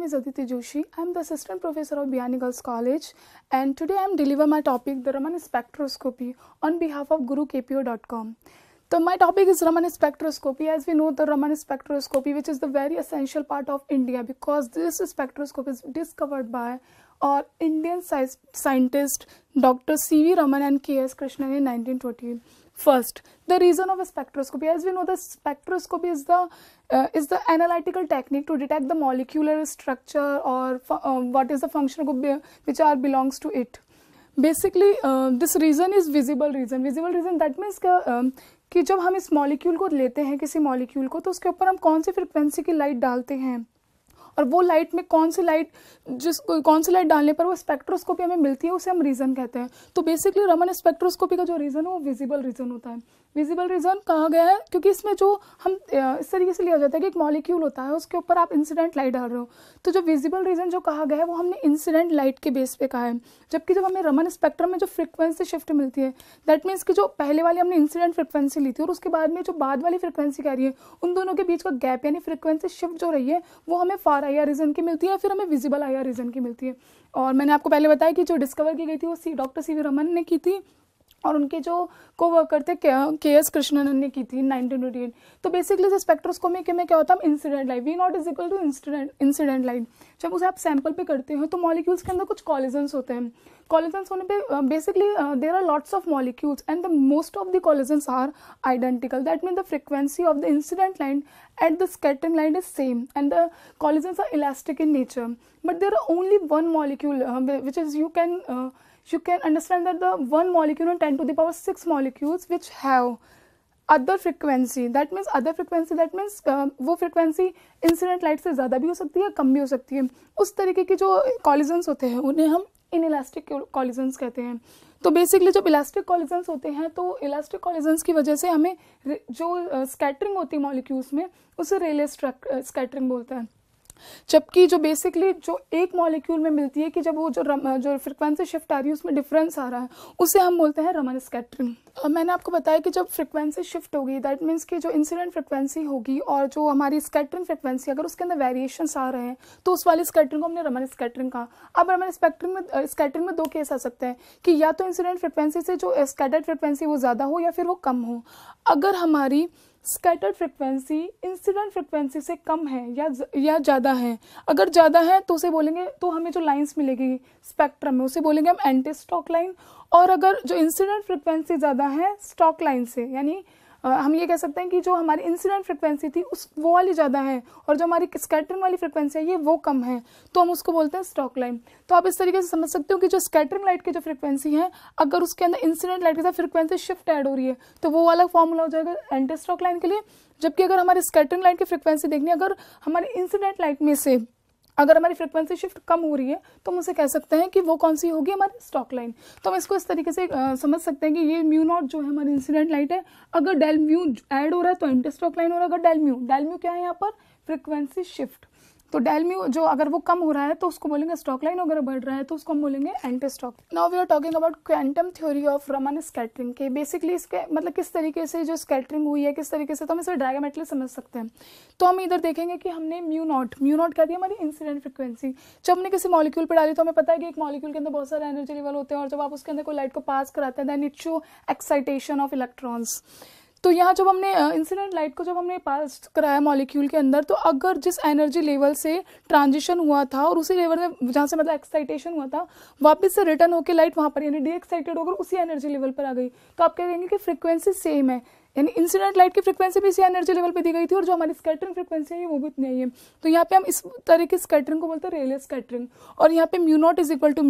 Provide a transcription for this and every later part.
is Aditi Joshi. I am the assistant professor of Biyani Girls College, and today I am deliver my topic, the Raman spectroscopy, on behalf of GuruKPO.com. So my topic is Raman spectroscopy. As we know, the Raman spectroscopy, which is the very essential part of India, because this spectroscope is discovered by our Indian scientist Dr. C.V. Raman and K.S. Krishnan in 1920. First, the reason of a spectroscopy. As we know, the spectroscopy is the analytical technique to detect the molecular structure or what is the function which belongs to it. Basically, this reason is visible reason. Visible reason that means कि जब हम इस molecule को लेते हैं, किसी molecule को, तो उसके ऊपर हम कौन सी फ्रिक्वेंसी की लाइट डालते हैं और वो लाइट में कौन सी लाइट डालने पर वो स्पेक्ट्रोस्कोपी हमें मिलती है, उसे हम रीजन कहते हैं. तो बेसिकली रमन स्पेक्ट्रोस्कोपी का जो रीजन है वो विजिबल रीजन होता है. विजिबल रीजन कहा गया है क्योंकि इसमें जो हम इस तरीके से लिया जाता है कि एक मॉलिक्यूल होता है, उसके ऊपर आप इंसिडेंट लाइट डाल रहे हो, तो जो विजिबल रीजन जो कहा गया है वो हमने इंसिडेंट लाइट के बेस पे कहा है. जबकि जब हमें रमन स्पेक्ट्रम में जो फ्रिक्वेंसी शिफ्ट मिलती है, दैट मीन्स कि जो पहले वाली हमने इंसिडेंट फ्रिक्वेंसी ली थी और उसके बाद में जो बाद वाली फ्रिक्वेंसी कह रही है, उन दोनों के बीच का गैप यानी फ्रिक्वेंसी शिफ्ट जो रही है वो हमें फार आई आर रीजन की मिलती है, फिर हमें विजिबल आई आर रीजन की मिलती है. और मैंने आपको पहले बताया कि जो डिस्कवर की गई थी वो डॉक्टर सी वी रमन ने की थी और उनके जो को वर्कर थे के.एस. कृष्णन ने की थी 1928. तो बेसिकली स्पेक्ट्रोस्कोपी में क्या होता है, incident light V naught is equal to incident light. जब उसे आप सैंपल पे करते हो तो मॉलिक्यूल्स के अंदर कुछ कॉलिजन्स होते हैं. कॉलिजन्स होने पे basically there are lots of molecules and the most of the collisions are identical. That mean the frequency of the incident light at the scattering line is same and the collisions are elastic in nature, but there are only one molecule which is you can understand that the one molecule on 10 to the power 6 molecules which have other frequency. That means other frequency, that means वो frequency incident light से ज़्यादा भी हो सकती है, कम भी हो सकती है. उस तरीके की जो collisions होते हैं उन्हें हम inelastic collisions कहते हैं. तो बेसिकली जब इलास्टिक कॉलिजन्स होते हैं तो इलास्टिक कॉलिजन्स की वजह से हमें जो स्कैटरिंग होती है मॉलिक्यूल्स में उसे रेले स्कैटरिंग बोलते हैं. जबकि जो बेसिकली जो एक मॉलिक्यूल में मिलती है कि जब वो जो फ्रिक्वेंसी शिफ्ट आ रही है उसमें डिफरेंस आ रहा है, उसे हम बोलते हैं रमन स्कैटरिंग. और मैंने आपको बताया कि जब फ्रिक्वेंसी शिफ्ट होगी, दैट मीन्स कि जो इंसिडेंट फ्रिक्वेंसी होगी और जो हमारी स्कैटरिंग फ्रिक्वेंसी अगर उसके अंदर वेरिएशंस आ रहे हैं तो उस वाली स्कैटरिंग को हमने रमन स्कैटरिंग कहा. अब रमन स्कैटरिंग में दो केस आ सकते हैं कि या तो इंसिडेंट फ्रिक्वेंसी से जो स्कैटर्ड फ्रिक्वेंसी वो ज़्यादा हो या फिर वो कम हो. अगर हमारी स्कैटर्ड फ्रिक्वेंसी इंसिडेंट फ्रिक्वेंसी से कम है या ज़्यादा है, अगर ज़्यादा है तो उसे बोलेंगे, तो हमें जो लाइंस मिलेगी स्पेक्ट्रम में उसे बोलेंगे हम एंटी स्टॉक लाइन. और अगर जो इंसिडेंट फ्रिक्वेंसी ज़्यादा है स्टॉक लाइन से, यानी हम ये कह सकते हैं कि जो हमारी इंसिडेंट फ्रिक्वेंसी थी वो वाली ज़्यादा है और जो हमारी स्कैटरिंग वाली फ्रिक्वेंसी है ये वो कम है, तो हम उसको बोलते हैं स्टॉक लाइन. तो आप इस तरीके से समझ सकते हो कि जो स्कैटरिंग लाइट की जो फ्रिक्वेंसी है, अगर उसके अंदर इंसिडेंट लाइट के साथ फ्रिक्वेंसी शिफ्ट ऐड हो रही है तो वो वाला फॉर्मूला हो जाएगा एंटी स्टॉक लाइन के लिए. जबकि अगर हमारी स्कैटरिंग लाइट की फ्रिक्वेंसी देखनी है, अगर हमारी इंसिडेंट लाइट में से अगर हमारी फ्रिक्वेंसी शिफ्ट कम हो रही है तो हम उसे कह सकते हैं कि वो कौन सी होगी, हमारी स्टॉक लाइन. तो हम इसको इस तरीके से समझ सकते हैं कि ये म्यू नॉट जो है हमारी इंसिडेंट लाइट है, अगर डेल म्यू ऐड हो रहा है तो एंटी स्टॉक लाइन हो रहा है. अगर डेल म्यू क्या है यहाँ पर, फ्रिक्वेंसी शिफ्ट, तो डेल म्यू जो अगर वो कम हो रहा है तो उसको बोलेंगे स्टॉक लाइन, अगर बढ़ रहा है तो उसको हम बोलेंगे anti stock. Now we are talking about quantum theory of Raman scattering के. बेसिकली इसके मतलब किस तरीके से जो स्कैटरिंग हुई है, किस तरीके से, तो हम इसे डायग्रामेट्रिकली समझ सकते हैं. तो हम इधर देखेंगे कि हमने म्यू नॉट क्या थी, हमारी इंसिडेंट फ्रिक्वेंसी. जब हमने किसी मॉलिक्यूल पर डाली तो हमें पता है कि एक मॉलिक्यूल के अंदर बहुत सारे एनर्जी लेवल होते हैं और जब आप उसके अंदर कोई लाइट को पास कराते हैं then it show excitation of electrons. तो यहाँ जब हमने इंसिडेंट लाइट को जब हमने पास कराया मॉलिक्यूल के अंदर, तो अगर जिस एनर्जी लेवल से ट्रांजिशन हुआ था और उसी लेवल में जहाँ से मतलब एक्साइटेशन हुआ था वापस से रिटर्न होकर लाइट वहाँ पर यानी डी एक्साइटेड होकर उसी एनर्जी लेवल पर आ गई, तो आप कहेंगे कि फ्रिक्वेंसी सेम है, यानी इंसिडेंट लाइट की फ्रिक्वेंसी भी इसी एनर्जी लेवल पे दी गई थी और जो हमारी स्कैटरिंग फ्रिक्वेंसी है वो भी इतनी ही है. तो यहाँ पे हम इस तरह की स्कैटरिंग को बोलते हैं रेले स्कैटरिंग. और यहाँ पे mu naught is equal to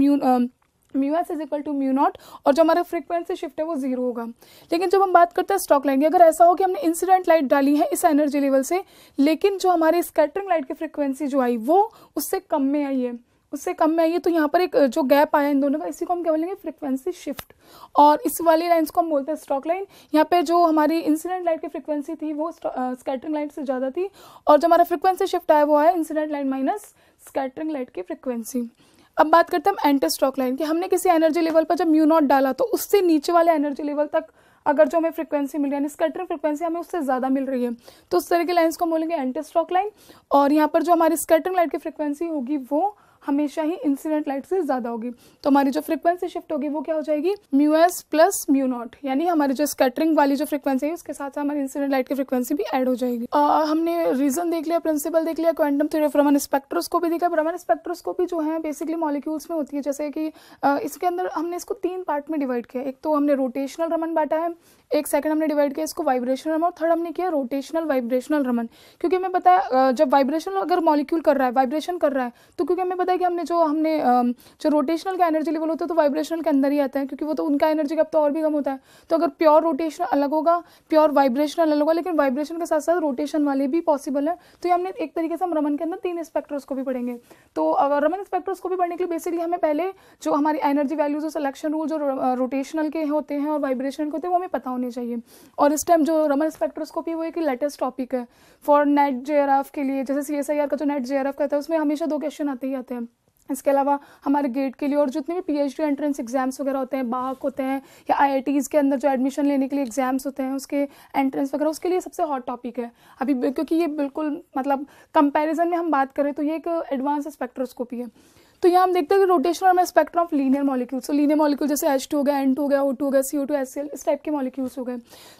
mu S is equal to mu naught और जो हमारा फ्रिक्वेंसी शिफ्ट है वो 0 होगा. लेकिन जब हम बात करते हैं स्टॉक लाइन की, अगर ऐसा हो कि हमने इंसिडेंट लाइट डाली है इस एनर्जी लेवल से, लेकिन जो हमारी स्कैटरिंग लाइट की फ्रिक्वेंसी जो आई वो उससे कम में आई है, तो यहाँ पर एक जो गैप आया इन दोनों का, इसी को हम क्या बोलेंगे, फ्रिक्वेंसी शिफ्ट. और इस वाली लाइन्स को हम बोलते हैं स्टॉक लाइन. यहाँ पे जो हमारी इंसिडेंट लाइट की फ्रिक्वेंसी थी वो स्कैटरिंग लाइट से ज़्यादा थी और जो हमारा फ्रिक्वेंसी शिफ्ट आया वो आया incident light minus scattering light की फ्रिक्वेंसी. अब बात करते हैं हम एंटी स्टॉक लाइन की। हमने किसी एनर्जी लेवल पर जब म्यू नॉट डाला तो उससे नीचे वाले एनर्जी लेवल तक अगर जो हमें फ्रीक्वेंसी मिल रही है, यानी स्कैटरिंग फ्रीक्वेंसी हमें उससे ज़्यादा मिल रही है, तो उस तरह की लाइन्स को बोलेंगे एंटी स्टॉक लाइन। और यहाँ पर जो हमारी स्कैटरिंग लाइट की फ्रीक्वेंसी होगी वो हमेशा ही इंसिडेंट लाइट से ज़्यादा होगी, तो हमारी जो फ्रीक्वेंसी शिफ्ट होगी वो क्या हो जाएगी, mu S plus mu naught, यानी हमारी जो स्कैटरिंग वाली जो फ्रीक्वेंसी है उसके साथ साथ हमारी इंसिडेंट लाइट की फ्रीक्वेंसी भी ऐड हो जाएगी। हमने रीजन देख लिया, प्रिंसिपल देख लिया, quantum theory of Raman spectroscopy देखा। रमन स्पेक्ट्रोस्कोपी जो है बेसिकली मॉलिक्यूल्स में होती है, जैसे कि इसके अंदर हमने इसको 3 पार्ट में डिवाइड किया। एक तो हमने रोटेशनल रमन बांटा है, एक सेकंड हमने डिवाइड किया इसको वाइब्रेशनल रमन, और थर्ड हमने किया रोटेशनल वाइब्रेशनल रमन। क्योंकि हमें पता है जब वाइब्रेशनल अगर मॉलिक्यूल कर रहा है, वाइब्रेशन कर रहा है, तो क्योंकि हमें पता है कि हमने जो रोटेशनल का एनर्जी लेवल होता है तो वाइब्रेशनल के अंदर ही आता है, क्योंकि वो तो उनका एनर्जी गैप तो और भी कम होता है। तो अगर प्योर रोटेशनल अलग होगा, प्योर वाइब्रेशनल अलग होगा, लेकिन वाइब्रेशन के साथ साथ रोटेशन वाले भी पॉसिबल है। तो ये हमने एक तरीके से हम रमन के अंदर 3 स्पेक्ट्रोस्कोपी पढ़ेंगे। तो अगर रमन स्पेक्ट्रोस्कोपी पढ़ने के लिए बेसिकली हमें पहले जो हमारी एनर्जी वैल्यूज, सिलेक्शन रूल जो रोटेशनल के होते हैं और वाइब्रेशनल के होते हैं वो हमें पता होने चाहिए। और इस टाइम जो रमन स्पेक्ट्रोस्कोपी वो एक लेटेस्ट टॉपिक है फॉर नेट जेआरएफ के लिए। जैसे CSIR का जो नेट जेआरएफ कहता है उसमें हमेशा 2 क्वेश्चन आते ही आते हैं। इसके अलावा हमारे गेट के लिए और जितने भी PhD एंट्रेंस एग्जाम्स वगैरह होते हैं, बाक होते हैं, या IITs के अंदर जो एडमिशन लेने के लिए एग्जाम्स होते हैं उसके एंट्रेंस वगैरह, उसके लिए सबसे हॉट टॉपिक है अभी, क्योंकि ये बिल्कुल मतलब कंपैरिजन में हम बात करें तो ये एक एडवांस स्पेक्ट्रोस्कोपी है। तो यहाँ हम देखते हैं कि रोटेशनल में स्पेक्ट्रम ऑफ लीनियर मॉलिक्यूल्स, तो लीनियर मॉलिक्यूल जैसे H2 हो गया, N2 हो गया, O2 हो गया, CO2, HCl, इस टाइप के मॉलिक्यूल्स हो गए।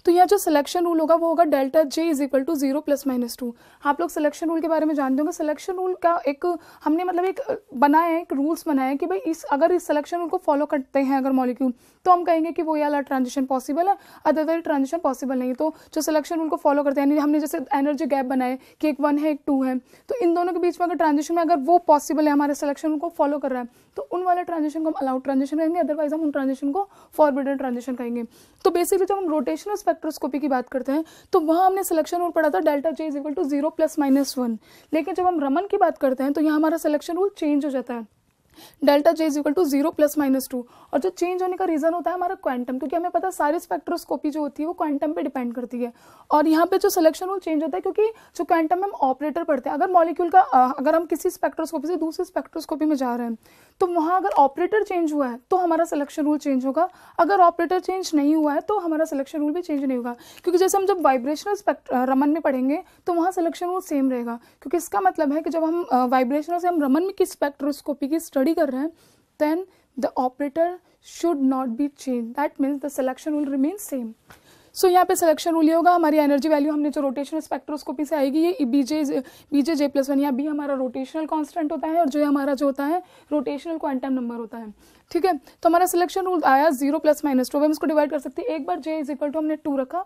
तो यहाँ जो सिलेक्शन रूल होगा वो होगा delta J is equal to 0 + -2। आप लोग सिलेक्शन रूल के बारे में जानते होंगे। सिलेक्शन रूल का एक हमने मतलब एक बनाया है, एक रूल्स बनाया है कि भाई अगर इस सिलेक्शन रूल को फॉलो करते हैं अगर मॉलिक्यूल, तो हम कहेंगे कि वो वाला ट्रांजिशन पॉसिबल है, अदरवाइज ट्रांजिशन पॉसिबल नहीं है। तो जो सिलेक्शन रूल को फॉलो करते हैं, हमने जैसे एनर्जी गैप बनाए कि एक 1 है एक 2 है, तो इन दोनों के बीच में अगर ट्रांजिशन में अगर वो पॉसिबल है, हमारे सिलेक्शन रूल को फॉलो कर रहा है, तो उन वाले ट्रांजिशन को हम अलाउड ट्रांजिशन कहेंगे, अदरवाइज हम उन ट्रांजिशन को फॉरबिडन ट्रांजिशन कहेंगे। तो बेसिकली जब हम रोटेशनल स्पेक्ट्रोस्कोपी की बात करते हैं तो वहाँ हमने सिलेक्शन रूल पढ़ा था delta J is equal to 0 + -1। लेकिन जब हम रमन की बात करते हैं तो यहाँ हमारा सिलेक्शन रूल चेंज हो जाता है, delta J is equal to 0 + -2। और जो चेंज होने का रीजन होता है हमारा क्वांटम, क्योंकि हमें पता है सारी स्पेक्ट्रोस्कोपी जो होती है वो क्वांटम पे डिपेंड करती है। और यहाँ पे जो सिलेक्शन रूल चेंज होता है क्योंकि जो क्वांटम में हम ऑपरेटर पढ़ते हैं, अगर मॉलिक्यूल का अगर हम किसी स्पेक्ट्रोस्कोपी से दूसरी स्पेक्ट्रोस्कोपी में जा रहे हैं तो वहाँ अगर ऑपरेटर चेंज हुआ है तो हमारा सिलेक्शन रूल चेंज होगा, अगर ऑपरेटर चेंज नहीं हुआ है तो हमारा सिलेक्शन रूल भी चेंज नहीं होगा। क्योंकि जैसे हम जब वाइब्रेशनल रमन में पढ़ेंगे तो वहाँ सिलेक्शन रूल सेम रहेगा, क्योंकि इसका मतलब है कि जब हम वाइब्रेशनल से हम रमन में की स्पेक्ट्रोस्कोपी की स्टडी कर रहे हैं, then the operator should not be changed. That means the selection rule remains same. सो यहाँ पे सिलेक्शन रूल ये होगा, हमारी एनर्जी वैल्यू हमने जो रोटेशनल स्पेक्ट्रोस्कोपी से आएगी ये बीजे J + 1, यहाँ B हमारा रोटेशनल कांस्टेंट होता है और जो हमारा जो होता है रोटेशनल क्वांटम नंबर होता है। ठीक है, तो हमारा सिलेक्शन रूल आया 0 + -2। हम इसको डिवाइड कर सकते हैं, एक बार J इज इक्वल टू हमने 2 रखा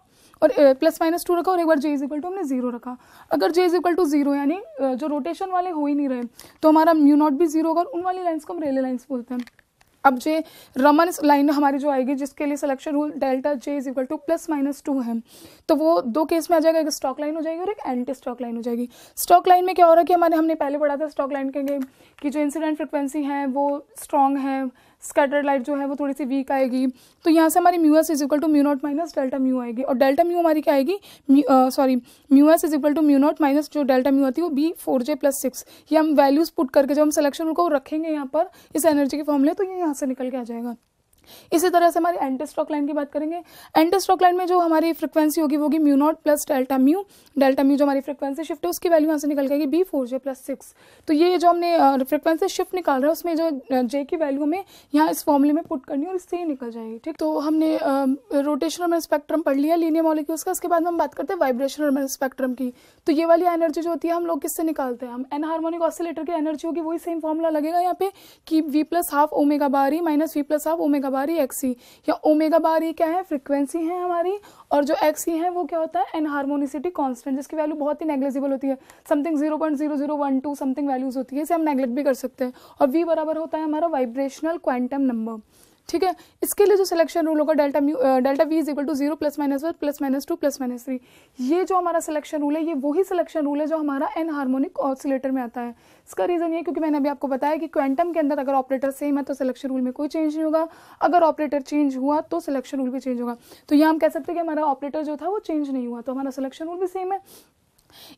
और +-2 रखा, और एक बार J इज इक्वल टू हमने 0 रखा। अगर J इज इक्वल टू 0 यानी जो रोटेशन वाले हो ही नहीं रहे तो हमारा म्यू नॉट भी 0 होगा, और उन वाली लाइन्स को हम रेले लाइन्स बोलते हैं। अब जो रमन लाइन हमारी जो आएगी जिसके लिए selection rule delta J is equal to +-2 है, तो वो 2 केस में आ जाएगा, एक स्टॉक लाइन हो जाएगी और एक एंटी स्टॉक लाइन हो जाएगी। स्टॉक लाइन में क्या हो रहा है कि हमने पहले पढ़ा था स्टॉक लाइन के कि जो इंसिडेंट फ्रिक्वेंसी है वो स्ट्रॉन्ग है, स्कैटर्ड लाइट जो है वो थोड़ी सी वीक आएगी। तो यहाँ से हमारी μs is equal to μ0 - delta μ आएगी, और डेल्टा μ हमारी क्या आएगी, μs इज इक्वल टू μ0 - जो डेल्टा μ आती है वो B4J + 6। ये हम वैल्यूज पुट करके जब हम सिलेक्शन रूल को रखेंगे यहाँ पर इस एनर्जी के फॉर्मूले, तो ये यहाँ से निकल के आ जाएगा। इसी तरह से हमारी एंटी स्टॉक लाइन की बात करेंगे। एंटी स्टॉक लाइन में जो हमारी फ्रीक्वेंसी होगी वो होगी μ0 + डेल्टा μ जो हमारी फ्रीक्वेंसी शिफ्ट है उसकी वैल्यू यहाँ से निकल जाएगी B4J + 6। तो ये जो हमने फ्रीक्वेंसी शिफ्ट निकाल रहे हैं उसमें जो J की वैल्यू हमें यहाँ इस फॉर्मूले में पुट करनी है और इससे ही निकल जाएगी। ठीक, तो हमने रोटेशनल स्पेक्ट्रम पढ़ लिया लीनियर मॉलिक्यूल्स का। उसके बाद हम बात करते हैं वाइब्रेशनल स्पेक्ट्रम की। तो ये वाली एनर्जी जो होती है हम लोग किससे निकालते हैं, हम एनहार्मोनिक ऑसिलेटर की एनर्जी होगी, वही सेम फॉर्मूला लगेगा यहाँ पे कि V + ½ ओमेगा बार E - V + ½ ओमेगा बार E XE। या ओमेगा बार E क्या है, फ्रीक्वेंसी है हमारी, और जो XE है वो क्या होता है, एनहार्मोनिसिटी कांस्टेंट, जिसकी वैल्यू बहुत ही नेग्लिजिबल होती है, समथिंग 0.0012 समथिंग वैल्यूज होती है, इसे हम नेग्लेक्ट भी कर सकते हैं। और V बराबर होता है हमारा वाइब्रेशनल क्वांटम नंबर। ठीक है, इसके लिए जो सिलेक्शन रूल होगा delta V is equal to 0 + -1 +-2 +-3। ये जो हमारा सिलेक्शन रूल है ये वही सिलेक्शन रूल है जो हमारा एनहार्मोनिक ऑसिलेटर में आता है। इसका रीजन ये क्योंकि मैंने अभी आपको बताया कि क्वांटम के अंदर अगर ऑपरेटर सेम है तो सिलेक्शन रूल में कोई चेंज नहीं होगा, अगर ऑपरेटर चेंज हुआ तो सिलेक्शन रूल भी चेंज होगा। तो यहाँ हम कह सकते हैं कि हमारा ऑपरेटर जो था वो चेंज नहीं हुआ तो हमारा सिलेक्शन रूल भी सेम है।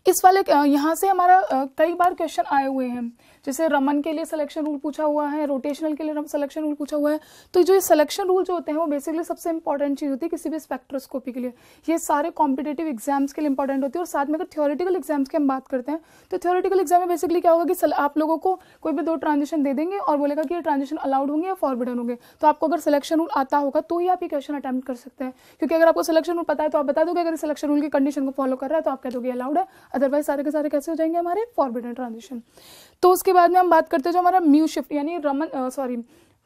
इस वाले यहाँ से हमारा कई बार क्वेश्चन आए हुए हैं, जैसे रमन के लिए सिलेक्शन रूल पूछा हुआ है, रोटेशनल के लिए सिलेक्शन रूल पूछा हुआ है। तो जो ये सिलेक्शन रूल जो होते हैं वो बेसिकली सबसे इंपॉर्टेंट चीज़ होती है किसी भी स्पेक्ट्रोस्कोपी के लिए। ये सारे कॉम्पिटेटिव एग्जाम्स के लिए इंपॉर्टेंट होती है। और साथ में अगर थ्योरेटिकल एग्जाम्स की हम बात करते हैं तो थ्योरेटिकल एग्जाम में बेसिकली क्या होगा कि आप लोगों को कोई भी 2 ट्रांजिशन दे देंगे और बोलेगा कि ये ट्रांजिशन अलाउड होंगे या फॉरबिडन होंगे। तो आपको अगर सिलेक्शन रूल आता होगा तो ही आप ये क्वेश्चन अटेम्प्ट कर सकते हैं, क्योंकि अगर आपको सिलेक्शन रूल पता है तो आप बता दोगे अगर सिलेक्शन रूल की कंडीशन को फॉलो कर रहा है तो आप कह दोगे अलाउड है, अदरवाइज सारे के सारे कैसे हो जाएंगे हमारे फॉरबिडन ट्रांजिशन। तो उसके बाद में हम बात करते हैं जो हमारा म्यू शिफ्ट यानी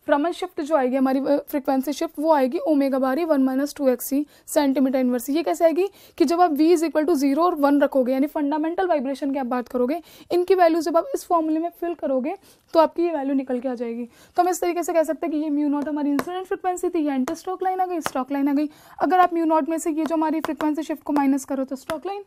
रमन शिफ्ट जो आएगी हमारी फ्रीक्वेंसी शिफ्ट वो आएगी ओमेगा बारी 1 - 2xc सेंटीमीटर इनवर्स। ये कैसे आएगी कि जब आप v = 0 और 1 रखोगे यानी फंडामेंटल वाइब्रेशन की आप बात करोगे, इनकी वैल्यू जब आप इस फॉर्मूले में फिल करोगे तो आपकी ये वैल्यू निकल के आ जाएगी। तो हम इस तरीके से कह सकते हैं कि ये म्यू नॉट हमारी इंसिडेंट फ्रीक्वेंसी थी, ये एंटी स्ट्रोक लाइन आ गई, स्ट्रोक लाइन आ गई। अगर आप म्यू नॉट में से ये जो हमारी फ्रीक्वेंसी शिफ्ट को माइनस करो तो स्ट्रोक लाइन,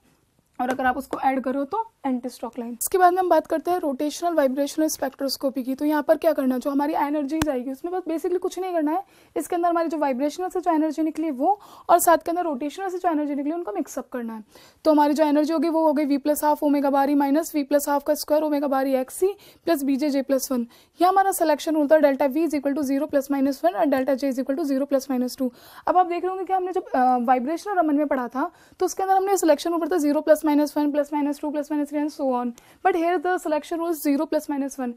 और अगर आप उसको ऐड करो तो एंटी स्ट्रोक लाइन। इसके बाद में हम बात करते हैं रोटेशनल वाइब्रेशनल स्पेक्ट्रोस्कोपी की। तो यहाँ पर क्या करना है, जो हमारी एनर्जीज आएगी उसमें बस बेसिकली कुछ नहीं करना है, इसके अंदर हमारी जो वाइब्रेशनल से जो एनर्जी निकली वो और साथ के अंदर रोटेशनल से जो एनर्जी निकली उनको मिक्सअप करना है। तो हमारी जो एनर्जी होगी वो हो गई v+½ ओमेगा बारी माइनस v+½ का स्क्वायर ओमेगा बारी xc प्लस bj+1। यह हमारा सिलेक्शन रूल था डेल्टा v = 0 ± 1 और डेल्टा j = 0 ± 2। अब आप देख रहे होंगे कि हमने जब वाइब्रेशनल रमन में पढ़ा था तो उसके अंदर हमने सिलेक्शन रूल पढ़ा 0 ± 1 ± 2 ± 3 and so on, but here the selection rule is 0 ± 1.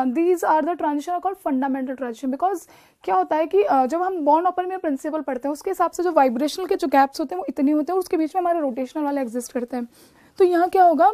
These are the transition are called fundamental transition because क्या होता है कि जब हम बॉर्न ओपन में प्रिंसिपल पढ़ते हैं उसके हिसाब से जो वाइब्रेशनल के जो गैप्स होते हैं वो इतने होते हैं और उसके बीच में हमारे रोटेशनल वाले एग्जिस्ट करते हैं। तो यहाँ क्या होगा,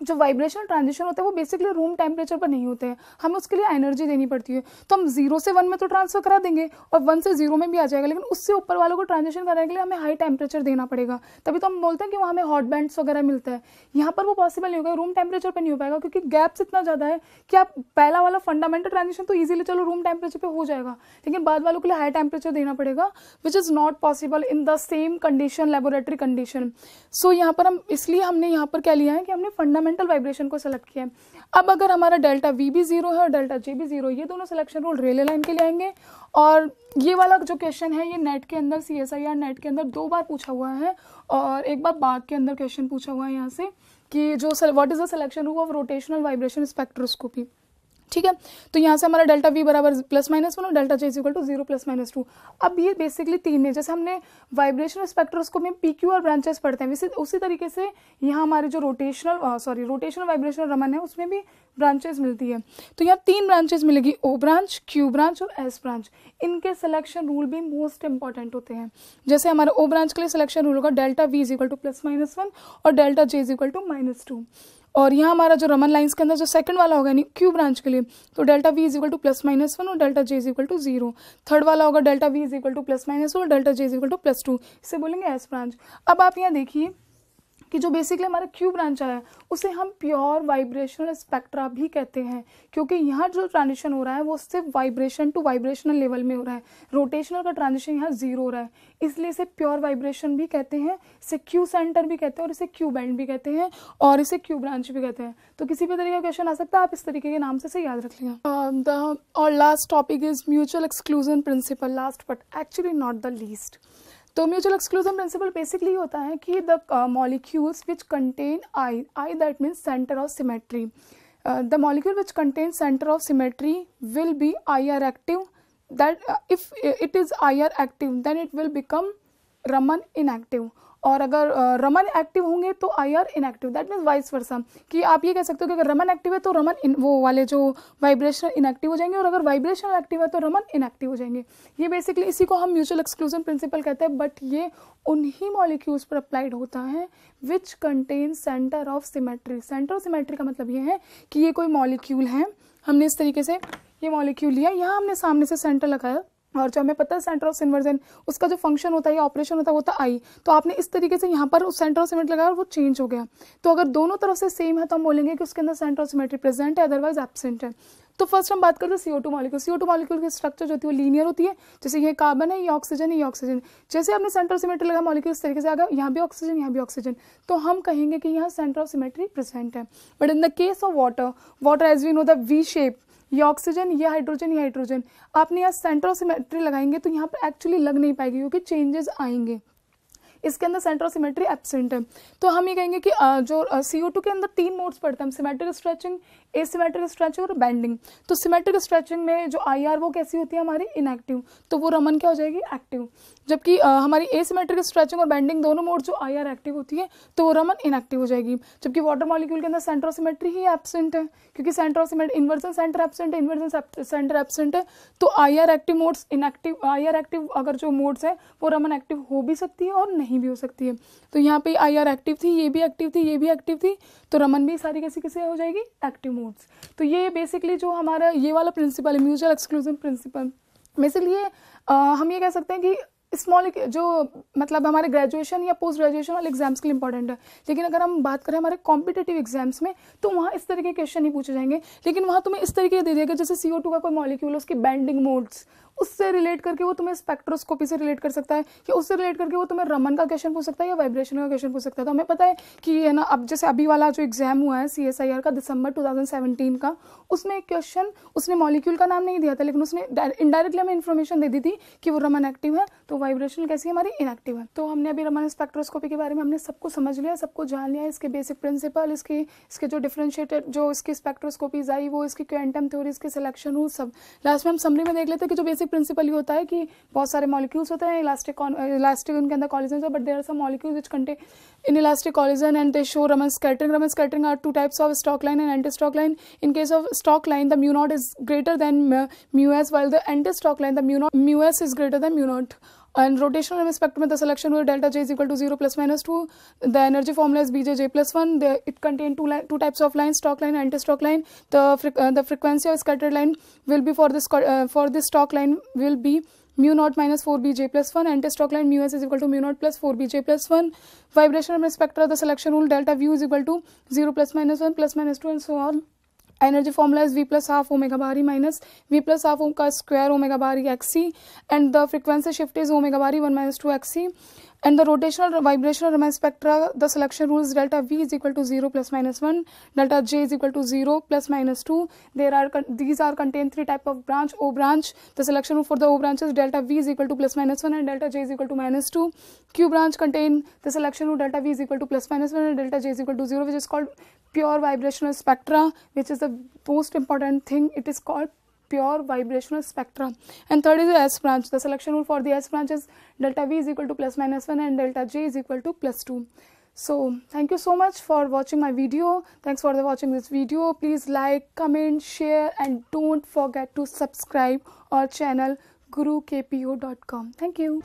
जो वाइब्रेशनल ट्रांजिशन होता है वो बेसिकली रूम टेम्परेचर पर नहीं होते हैं, हमें उसके लिए एनर्जी देनी पड़ती है। तो हम 0 से 1 में तो ट्रांसफर करा देंगे और 1 से 0 में भी आ जाएगा, लेकिन उससे ऊपर वालों को ट्रांजिशन कराने के लिए हमें हाई टेम्परेचर देना पड़ेगा। तभी तो हम बोलते हैं कि वहाँ हमें हॉट बैंड्स वगैरह मिलता है। यहाँ पर वो पॉसिबल नहीं होगा, रूम टेम्परेचर पर नहीं हो पाएगा क्योंकि गैप्स इतना ज़्यादा है कि आप पहला वाला फंडामेंटल ट्रांजिशन तो ईजिली चलो रूम टेम्परेचर पर हो जाएगा, लेकिन बाद वालों के लिए हाई टेम्परेचर देना पड़ेगा which is not possible in the same condition, laboratory condition. So यहाँ पर हम इसलिए हमने यहाँ पर क्या लिया है कि हमने फंडामेंटल वाइब्रेशन को सेलेक्ट किया है। अब अगर हमारा डेल्टा v भी 0 है और डेल्टा j भी 0, ये दोनों सिलेक्शन रूल रेले लाइन के लिए आएंगे। और ये वाला जो क्वेश्चन है ये नेट के अंदर CSIR नेट के अंदर 2 बार पूछा हुआ है और एक बार बाग के अंदर क्वेश्चन पूछा हुआ है यहाँ से कि जो what is the selection rule of rotational vibration spectroscopy. ठीक है, तो यहाँ से हमारा डेल्टा v बराबर +-1 और डेल्टा j = 0 ± 2। अब ये बेसिकली 3 में जैसे हमने वाइब्रेशनल स्पेक्ट्रोस्कोपी में PQ और ब्रांचेस पढ़ते हैं वैसे उसी तरीके से यहाँ हमारे जो रोटेशनल वाइब्रेशनल रमन है उसमें भी ब्रांचेस मिलती है। तो यहाँ 3 ब्रांचेस मिलेगी, O ब्रांच, Q ब्रांच और S ब्रांच। इनके सिलेक्शन रूल भी मोस्ट इंपॉर्टेंट होते हैं। जैसे हमारे O ब्रांच के लिए सिलेक्शन रूल होगा डेल्टा v = +-1 और डेल्टा j = -2। और यहाँ हमारा जो रमन लाइंस के अंदर जो सेकंड वाला होगा यानी Q ब्रांच के लिए तो डेल्टा v = +-1 और डेल्टा j = 0। थर्ड वाला होगा डेल्टा v = +-1 और डेल्टा j = +2, इसे बोलेंगे S ब्रांच। अब आप यहाँ देखिए कि जो बेसिकली हमारा Q ब्रांच आया है उसे हम प्योर वाइब्रेशनल स्पेक्ट्रा भी कहते हैं क्योंकि यहाँ जो ट्रांजिशन हो रहा है वो सिर्फ वाइब्रेशन टू वाइब्रेशनल लेवल में हो रहा है, रोटेशनल का ट्रांजिशन यहाँ 0 हो रहा है, इसलिए इसे प्योर वाइब्रेशन भी कहते हैं, इसे Q सेंटर भी कहते हैं और इसे Q बैंड भी कहते हैं और इसे Q ब्रांच भी कहते हैं। तो किसी भी तरीके का क्वेश्चन आ सकता है, आप इस तरीके के नाम से याद रख लिया। और last topic is mutual exclusion principle, last but actually not the least. तो म्यूचुअल एक्सक्लूजन प्रिंसिपल बेसिकली होता है कि the molecules which contain I that means centre of symmetry, the molecule which contain centre of symmetry will be IR active, that if it is IR active then it will become Raman inactive, और अगर Raman active होंगे तो IR inactive, that means vice versa. कि आप ये कह सकते हो कि अगर रमन एक्टिव है तो रमन वो वाले जो वाइब्रेशनल इनएक्टिव हो जाएंगे और अगर वाइब्रेशनल एक्टिव है तो रमन इनएक्टिव हो जाएंगे। ये बेसिकली इसी को हम म्यूचुअल एक्सक्लूजन प्रिंसिपल कहते हैं, बट ये उन्हीं मॉलिक्यूल्स पर अप्लाइड होता है विच contain centre of symmetry. Centre of symmetry का मतलब ये है कि ये कोई मॉलिक्यूल है, हमने इस तरीके से ये मॉलिक्यूल लिया, यहाँ हमने सामने से सेंटर लगाया और जो हमें पता है सेंटर ऑफ इन्वर्जन उसका जो फंक्शन होता है या ऑपरेशन होता है वो होता है I, तो आपने इस तरीके से यहाँ पर उस सेंटर ऑफ सिमेट्री लगाया और वो चेंज हो गया। तो अगर दोनों तरफ से सेम है तो हम बोलेंगे कि उसके अंदर सेंटर ऑफ सिमेट्री प्रेजेंट है, अदरवाइज एब्सेंट है। तो फर्स्ट हम बात करते हैं CO2 मॉलिक्यूल। CO2 मॉलिक्यूल की स्ट्रक्चर जो होती है वो लीनियर होती है, जैसे ये कार्बन है, ये ऑक्सीजन है, ये ऑक्सीजन। जैसे आपने सेंटर ऑफ सिमेट्री लगा मॉलिक्यूल इस तरीके से आ गया, यहाँ भी ऑक्सीजन, यहाँ भी ऑक्सीजन, तो हम कहेंगे कि यहाँ सेंटर ऑफ सिमेट्री प्रेजेंट है। But in the case of water as we know the V shape, ये ऑक्सीजन, ये हाइड्रोजन, ये हाइड्रोजन, आपने यहाँ सेंटर ऑफ सिमेट्री लगाएंगे तो यहाँ पर एक्चुअली लग नहीं पाएगी क्योंकि चेंजेस आएंगे, इसके अंदर सेंटर ऑफ सिमेट्री एब्सेंट है। तो हम ये कहेंगे कि जो CO2 के अंदर 3 मोड्स पढ़ते हैं हम, सिमेट्रिक स्ट्रेचिंग, एसिमेट्रिक स्ट्रेचिंग और बेंडिंग। तो सिमेट्रिक स्ट्रेचिंग में जो IR वो कैसी होती है हमारी इनएक्टिव, तो वो रमन क्या हो जाएगी एक्टिव। जबकि हमारी एसिमेट्रिक स्ट्रेचिंग और बेंडिंग दोनों मोड जो IR एक्टिव होती है तो वो रमन इनएक्टिव हो जाएगी। जबकि वाटर मॉलिक्यूल के अंदर centre of symmetry he absent है, क्योंकि centre of symmetry inversion centre absent है, इन्वर्जन सेंटर एब्सेंट है, तो IR active modes inactive, IR active अगर जो मोड्स है वो रमन एक्टिव हो भी सकती है और नहीं भी हो सकती है। तो यहाँ पे IR एक्टिव थी, ये भी एक्टिव थी, ये भी एक्टिव थी, तो रमन भी सारी कैसी कैसे हो जाएगी एक्टिव मोड्स। तो ये बेसिकली जो हमारा ये वाला प्रिंसिपल है म्यूचुअल एक्सक्लूजन प्रिंसिपल, इसलिए हम ये कह सकते हैं कि स्मॉल जो मतलब हमारे ग्रेजुएशन या पोस्ट ग्रेजुएशन वाले एग्जाम्स के लिए इंपॉर्टेंट है। लेकिन अगर हम बात करें हमारे कॉम्पिटेटिव एग्जाम्स में तो वहाँ इस तरह के क्वेश्चन नहीं पूछे जाएंगे, लेकिन वहाँ तुम्हें इस तरीके दे देगा जैसे CO2 का कोई मॉलिक्यूल है उसकी बेंडिंग मोड्स, उससे रिलेट करके वो तुम्हें स्पेक्ट्रोस्कोपी से रिलेट कर सकता है, या उससे रिलेट करके वो तुम्हें रमन का क्वेश्चन पूछ सकता है या वाइब्रेशन का क्वेश्चन पूछ सकता है। तो हमें पता है कि है ना, अब जैसे अभी वाला जो एग्जाम हुआ है CSIR का दिसंबर 2017 का, उसमें एक क्वेश्चन उसने मॉलिक्यूल का नाम नहीं दिया था, लेकिन उसने इनडायरेक्टली हमें इन्फॉर्मेशन दे दी थी कि वो रमन एक्टिव है, तो वाइब्रेशन कैसी है हमारी इनएक्टिव है। तो हमने अभी रमन स्पेक्ट्रोस्कोपी के बारे में हमने सबको समझ लिया, सबको जान लिया, इसके बेसिक प्रिंसिपल, इसके जो डिफरेंशिएटेड जो इसकी स्पेक्ट्रोस्कोपीज आई वो, इसकी क्वांटम थ्योरी, इसके सिलेक्शन रूल, सब लास्ट में हम समरी में देख लेते हैं कि जो बेसिक प्रिंसिपल ये होता है कि बहुत सारे मॉलिक्यूल्स होते हैं इलास्टिक उनके अंदर collision, but there are some molecules which contain inelastic collision and they show Raman scattering. Raman scattering are two types of stock line and anti stock line. In case of stock line the mu naught is greater than mu S, while the anti-stock line the mu s is greater than mu naught. And rotational Raman spectrum, the selection rule delta J is equal to 0 plus minus 2. The energy formula is Bj J plus 1. It contains two types of lines, stock line and anti-stock line. The frequency of scattered line will be for this stock line will be mu naught minus 4bj plus 1. Anti-stock line mu s is equal to mu naught plus 4bj plus 1. Vibration Raman spectra, the selection rule delta v is equal to 0 plus minus 1 plus minus 2 and so on. Energy formula is V plus half omega bar e minus V plus half ka square omega bar e xc, and the frequency shift is omega bar e 1 minus 2 xc. And the rotational vibrational Raman spectra, the selection rule is delta V is equal to 0 plus minus 1, delta J is equal to 0 plus minus 2. These are contain three type of branch. O branch, the selection rule for the O branch is delta V is equal to plus minus 1 and delta J is equal to minus 2. Q branch contain the selection rule delta V is equal to plus minus 1 and delta J is equal to 0, which is called pure vibrational spectra, which is the most important thing. It is called pure vibrational spectra. And third is the S branch. The selection rule for the S branch is delta V is equal to plus minus 1 and delta J is equal to plus 2. So thank you so much for watching my video. Thanks for watching this video. Please like, comment, share and don't forget to subscribe our channel gurukpo.com. Thank you.